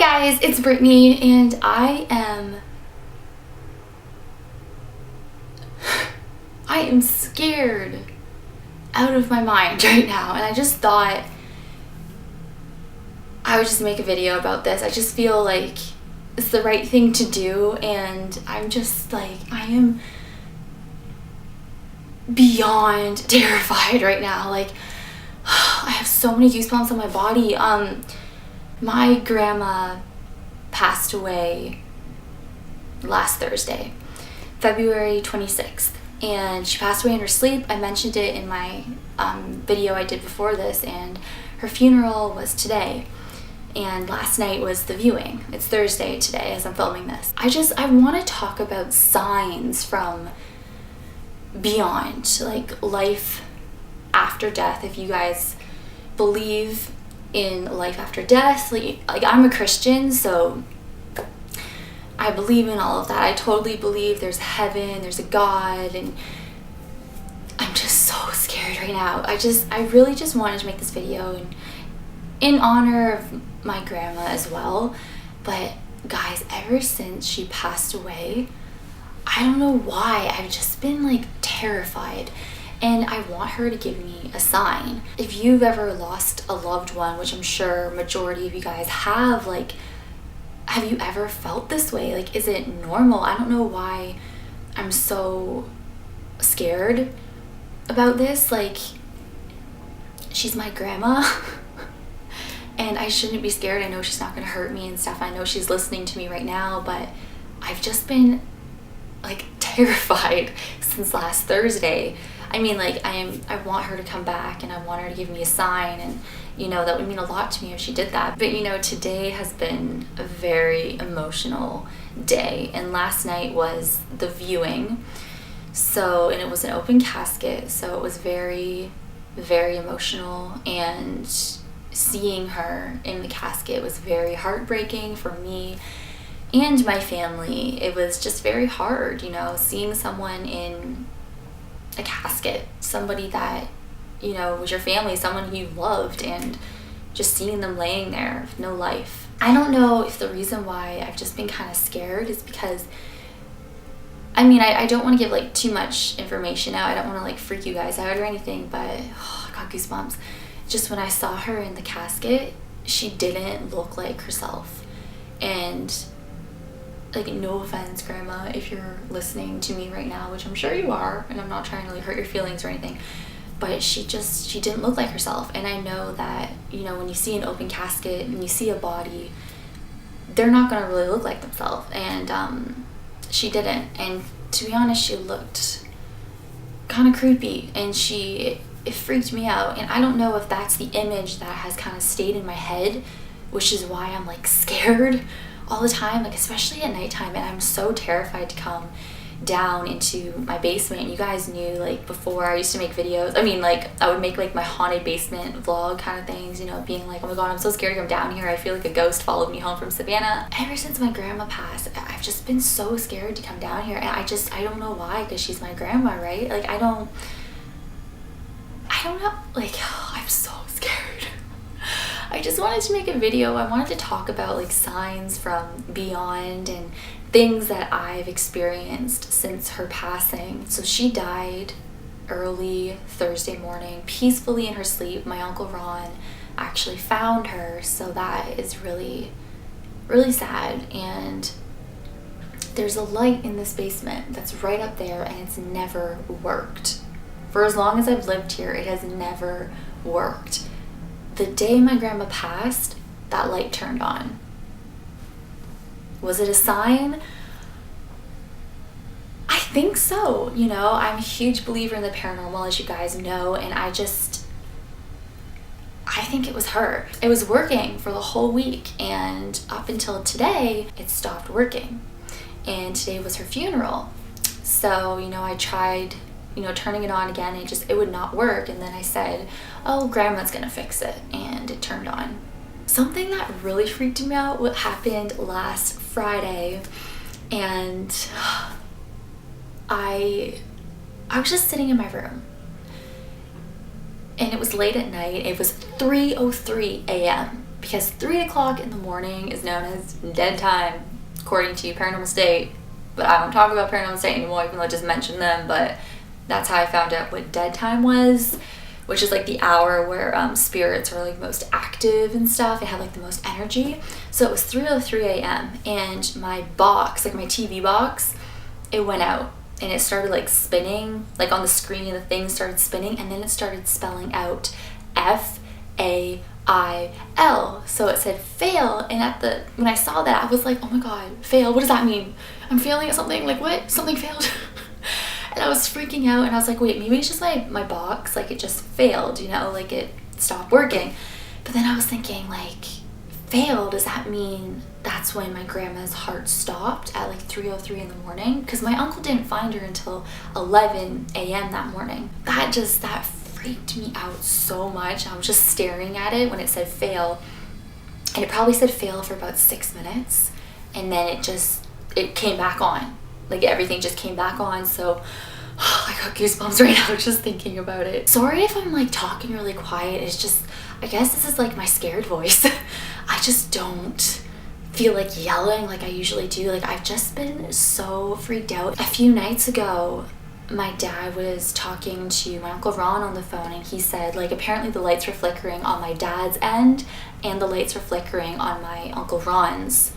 guys, it's Brittany and I am scared out of my mind right now, and I just thought I would just make a video about this. I just feel like it's the right thing to do, and I'm just like, I am beyond terrified right now. Like, I have so many goosebumps on my body. My grandma passed away last Thursday, February 26th, and she passed away in her sleep. I mentioned it in my video I did before this, and her funeral was today, and last night was the viewing. It's Thursday today as I'm filming this. I want to talk about signs from beyond, like life after death. If you guys believe in life after death, like I'm a Christian, so I believe in all of that. I totally believe there's heaven, there's a God, and I'm just so scared right now. I really just wanted to make this video in honor of my grandma as well. But guys, ever since she passed away, I don't know why, I've just been like terrified. And I want her to give me a sign. If you've ever lost a loved one, which I'm sure majority of you guys have, like, have you ever felt this way? Like, is it normal? I don't know why I'm so scared about this. Like, she's my grandma and I shouldn't be scared. I know she's not gonna hurt me and stuff. I know she's listening to me right now, but I've just been like terrified since last Thursday. I mean, like, I want her to come back, and I want her to give me a sign, and you know, that would mean a lot to me if she did that. But you know, today has been a very emotional day, and last night was the viewing, and it was an open casket, so it was very, very emotional, and seeing her in the casket was very heartbreaking for me and my family. It was just very hard, you know, seeing someone in a casket, somebody that, you know, was your family, someone you loved, and just seeing them laying there with no life. I don't know if the reason why I've just been kind of scared is because, I mean, I don't want to give like too much information out. I don't want to like freak you guys out or anything, but I got goosebumps. Just when I saw her in the casket, she didn't look like herself. And like, no offense, grandma, if you're listening to me right now, which I'm sure you are, and I'm not trying to like hurt your feelings or anything, but she didn't look like herself. And I know that, you know, when you see an open casket and you see a body, they're not gonna really look like themselves, and she didn't. And to be honest, she looked kind of creepy, and it freaked me out. And I don't know if that's the image that has kind of stayed in my head, which is why I'm like scared all the time, like especially at nighttime. And I'm so terrified to come down into my basement. You guys knew, like, before I used to make videos, I mean, like, I would make like my haunted basement vlog kind of things, you know, being like, oh my god, I'm so scared to come down here, I feel like a ghost followed me home from Savannah. Ever since my grandma passed, I've just been so scared to come down here, and I don't know why, because she's my grandma, right? Like, I don't know, like, I'm so scared. I just wanted to make a video. I wanted to talk about like signs from beyond and things that I've experienced since her passing. So she died early Thursday morning, peacefully in her sleep. My Uncle Ron actually found her, so that is really, really sad. And there's a light in this basement that's right up there, and it's never worked. For as long as I've lived here, it has never worked. The day my grandma passed, that light turned on. Was it a sign? I think so. You know, I'm a huge believer in the paranormal, as you guys know, and I think it was her. It was working for the whole week, and up until today, it stopped working. And today was her funeral. So, you know, I tried, you know, turning it on again, and it would not work. And then I said, oh, grandma's gonna fix it, and it turned on. Something that really freaked me out, what happened last Friday, and I was just sitting in my room, and it was late at night. It was 3:03 a.m. because 3 o'clock in the morning is known as dead time, according to Paranormal State. But I don't talk about Paranormal State anymore, even though I just mentioned them. But that's how I found out what dead time was, which is like the hour where spirits are like most active and stuff. It had like the most energy. So it was 3:03 a.m. and my box, like my TV box, it went out and it started like spinning, like on the screen the thing started spinning, and then it started spelling out FAIL. So it said fail, and when I saw that, I was like, oh my god, fail, what does that mean? I'm failing at something, like what? Something failed? And I was freaking out, and I was like, wait, maybe it's just my box, like it just failed, you know, like it stopped working. But then I was thinking, like, fail, does that mean that's when my grandma's heart stopped at like 3:03 in the morning? Because my uncle didn't find her until 11 a.m. that morning. That freaked me out so much. I was just staring at it when it said fail, and it probably said fail for about 6 minutes, and then it came back on. Like everything just came back on. So I got goosebumps right now just thinking about it. Sorry if I'm like talking really quiet. It's just, I guess this is like my scared voice. I just don't feel like yelling like I usually do. Like I've just been so freaked out. A few nights ago, my dad was talking to my Uncle Ron on the phone, and he said like apparently the lights were flickering on my dad's end and the lights were flickering on my Uncle Ron's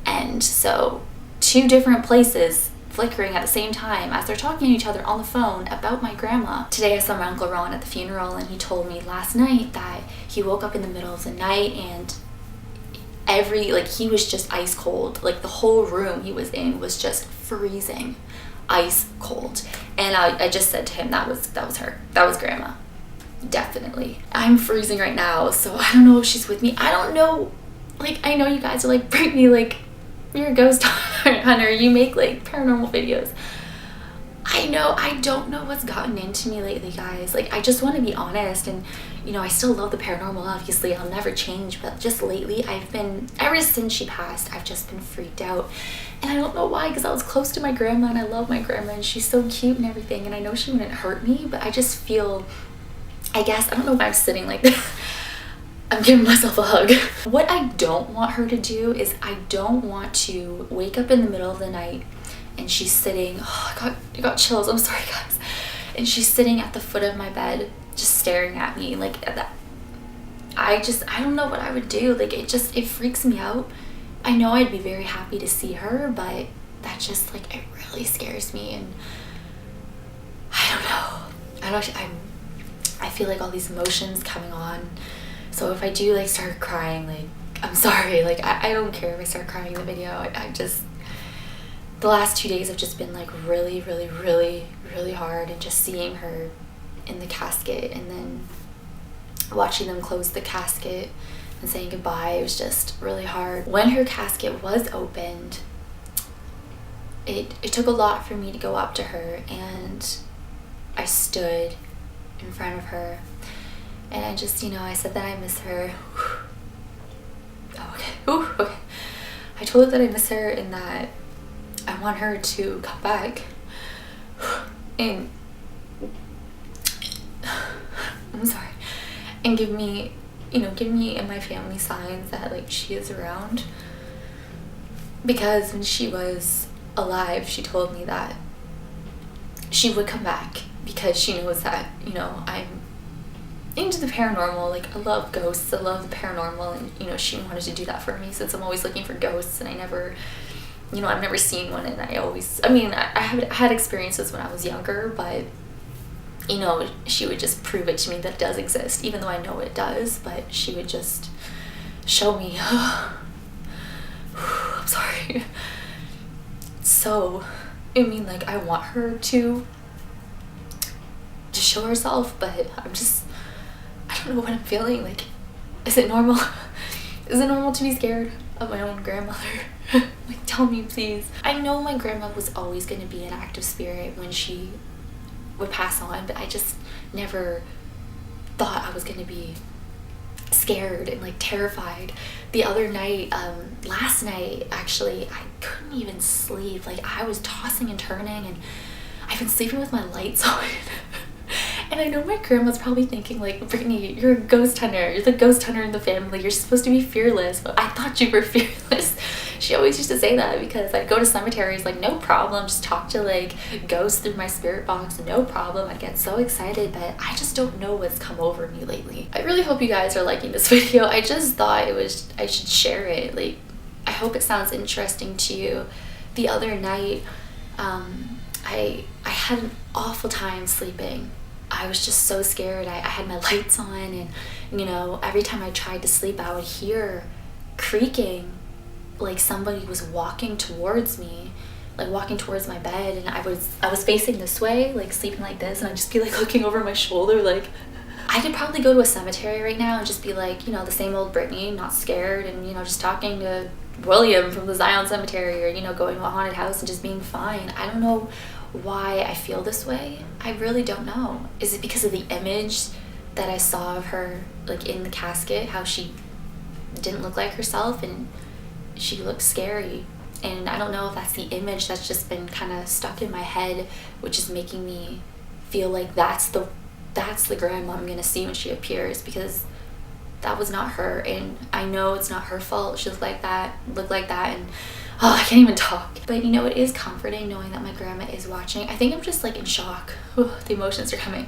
end. So 2 different places flickering at the same time as they're talking to each other on the phone about my grandma. Today I saw my Uncle Ron at the funeral, and he told me last night that he woke up in the middle of the night and he was just ice cold. Like the whole room he was in was just freezing ice cold. And I just said to him, that was her. That was grandma. Definitely. I'm freezing right now, so I don't know if she's with me. I don't know. Like, I know you guys are like, Brittany, like, you're a ghost hunter, you make like paranormal videos. I know, I don't know what's gotten into me lately, guys. Like, I just want to be honest, and you know, I still love the paranormal, obviously, I'll never change, but just lately ever since she passed, I've just been freaked out. And I don't know why, because I was close to my grandma, and I love my grandma, and she's so cute and everything, and I know she wouldn't hurt me, but I just feel, I guess, I don't know why I'm sitting like this. I'm giving myself a hug. What I don't want her to do is I don't want to wake up in the middle of the night and she's sitting, I got chills, I'm sorry guys. And she's sitting at the foot of my bed just staring at me like that. I don't know what I would do. Like it freaks me out. I know I'd be very happy to see her, but that just like, it really scares me, and I don't know. I feel like all these emotions coming on. So if I do like start crying, like I'm sorry, like I don't care if I start crying in the video. The last 2 days have just been like really, really, really, really hard, and just seeing her in the casket and then watching them close the casket and saying goodbye, it was just really hard. When her casket was opened, it took a lot for me to go up to her, and I stood in front of her, and I just, I said that I miss her. Oh, okay. Ooh, okay. I told her that I miss her and that I want her to come back and I'm sorry, and give me and my family signs that like she is around, because when she was alive she told me that she would come back because she knows that I'm into the paranormal. Like I love ghosts, I love the paranormal, and she wanted to do that for me since I'm always looking for ghosts, and I never I've never seen one, and I had experiences when I was younger, but she would just prove it to me that it does exist, even though I know it does, but she would just show me. I'm sorry. So, I want her to show herself, but I don't know what I'm feeling. Like, is it normal? Is it normal to be scared of my own grandmother? Like, tell me, please. I know my grandma was always going to be an active spirit when she would pass on, but I just never thought I was going to be scared and like terrified. The other night, last night actually, I couldn't even sleep. Like I was tossing and turning, and I've been sleeping with my lights on. And I know my grandma's probably thinking like, Brittany, you're a ghost hunter. You're the ghost hunter in the family. You're supposed to be fearless. But I thought you were fearless. She always used to say that because I'd go to cemeteries like, no problem, just talk to like ghosts through my spirit box, no problem. I'd get so excited, but I just don't know what's come over me lately. I really hope you guys are liking this video. I just thought I should share it. Like, I hope it sounds interesting to you. The other night, I had an awful time sleeping. I was just so scared. I had my lights on, and you know, every time I tried to sleep, I would hear creaking, like somebody was walking towards me, like walking towards my bed, and I was facing this way, like sleeping like this, and I'd just be like looking over my shoulder. Like, I could probably go to a cemetery right now and just be like, you know, the same old Brittany, not scared, and you know, just talking to William from the Zion Cemetery, or you know, going to a haunted house and just being fine. I don't know why I feel this way. I really don't know. Is it because of the image that I saw of her, like in the casket, how she didn't look like herself and she looked scary? And I don't know if that's the image that's just been kind of stuck in my head, which is making me feel like that's the grandma I'm gonna see when she appears, because that was not her, and I know it's not her fault. She looked like that, and oh, I can't even talk. But you know, it is comforting knowing that my grandma is watching. I think I'm just like in shock. The emotions are coming.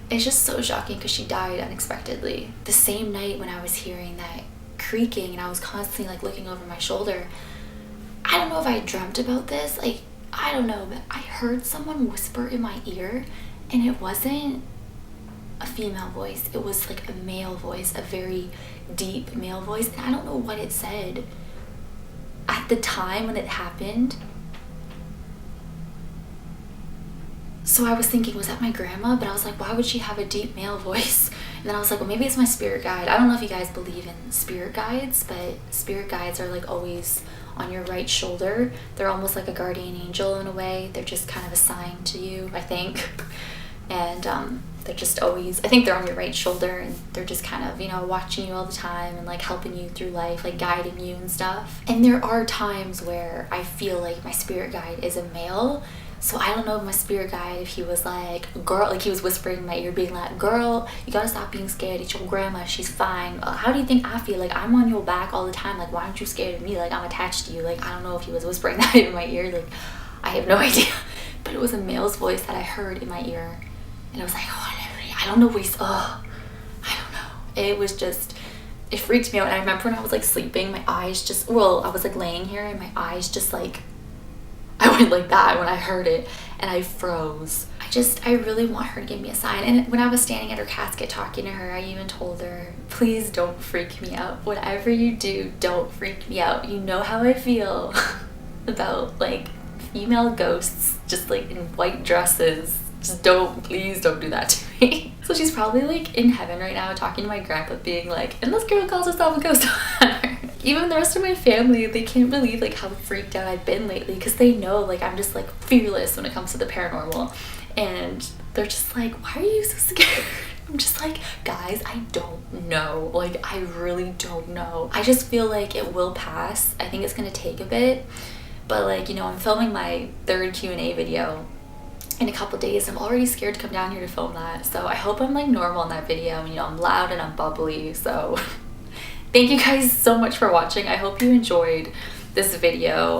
It's just so shocking because she died unexpectedly. The same night when I was hearing that creaking and I was constantly like looking over my shoulder, I don't know if I dreamt about this. Like, I don't know, but I heard someone whisper in my ear, and it wasn't a female voice. It was like a male voice, a very deep male voice, and I don't know what it said. At the time when it happened, so I was thinking, was that my grandma? But I was like, why would she have a deep male voice? And then I was like, well, maybe it's my spirit guide. I don't know if you guys believe in spirit guides, but spirit guides are like always on your right shoulder. They're almost like a guardian angel in a way. They're just kind of assigned to you, I think. And they're just always, I think they're on your right shoulder, and they're just kind of, you know, watching you all the time and like helping you through life, like guiding you and stuff. And there are times where I feel like my spirit guide is a male. So I don't know if my spirit guide, if he was like, girl, like he was whispering in my ear being like, girl, you gotta stop being scared. It's your grandma, she's fine. How do you think I feel? Like, I'm on your back all the time. Like, why aren't you scared of me? Like, I'm attached to you. Like, I don't know if he was whispering that in my ear. Like, I have no idea. But it was a male's voice that I heard in my ear. And I was like, oh, I don't know what he's, I don't know. It was just, it freaked me out. And I remember when I was like sleeping, my eyes just, well, I was like laying here and my eyes just like, I went like that when I heard it, and I froze. I really want her to give me a sign. And when I was standing at her casket talking to her, I even told her, please don't freak me out. Whatever you do, don't freak me out. You know how I feel about like female ghosts just like in white dresses. Just please don't do that to me. So she's probably like in heaven right now talking to my grandpa being like, and this girl calls herself a ghost hunter. Even the rest of my family, they can't believe like how freaked out I've been lately, because they know like I'm just like fearless when it comes to the paranormal. And they're just like, why are you so scared? I'm just like, guys, I don't know. Like, I really don't know. I just feel like it will pass. I think it's gonna take a bit. But like, you know, I'm filming my 3rd Q&A video in a couple days. I'm already scared to come down here to film that. So I hope I'm like normal in that video. You know, I'm loud and I'm bubbly. So thank you guys so much for watching. I hope you enjoyed this video.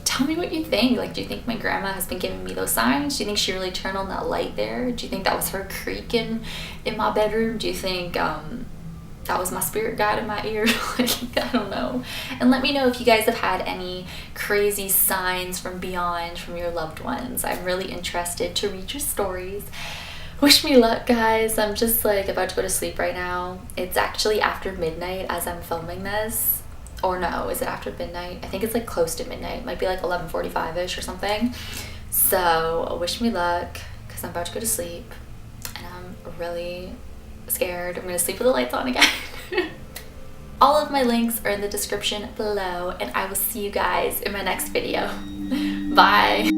Tell me what you think. Like, do you think my grandma has been giving me those signs? Do you think she really turned on that light there? Do you think that was her creaking in my bedroom? Do you think that was my spirit guide in my ear? Like, I don't know. And let me know if you guys have had any crazy signs from beyond from your loved ones. I'm really interested to read your stories. Wish me luck, guys. I'm just like about to go to sleep right now. It's actually after midnight as I'm filming this. Or no, is it after midnight? I think it's like close to midnight. It might be like 11:45ish or something. So wish me luck, because I'm about to go to sleep and I'm really scared. I'm gonna sleep with the lights on again. All of my links are in the description below, and I will see you guys in my next video. Bye.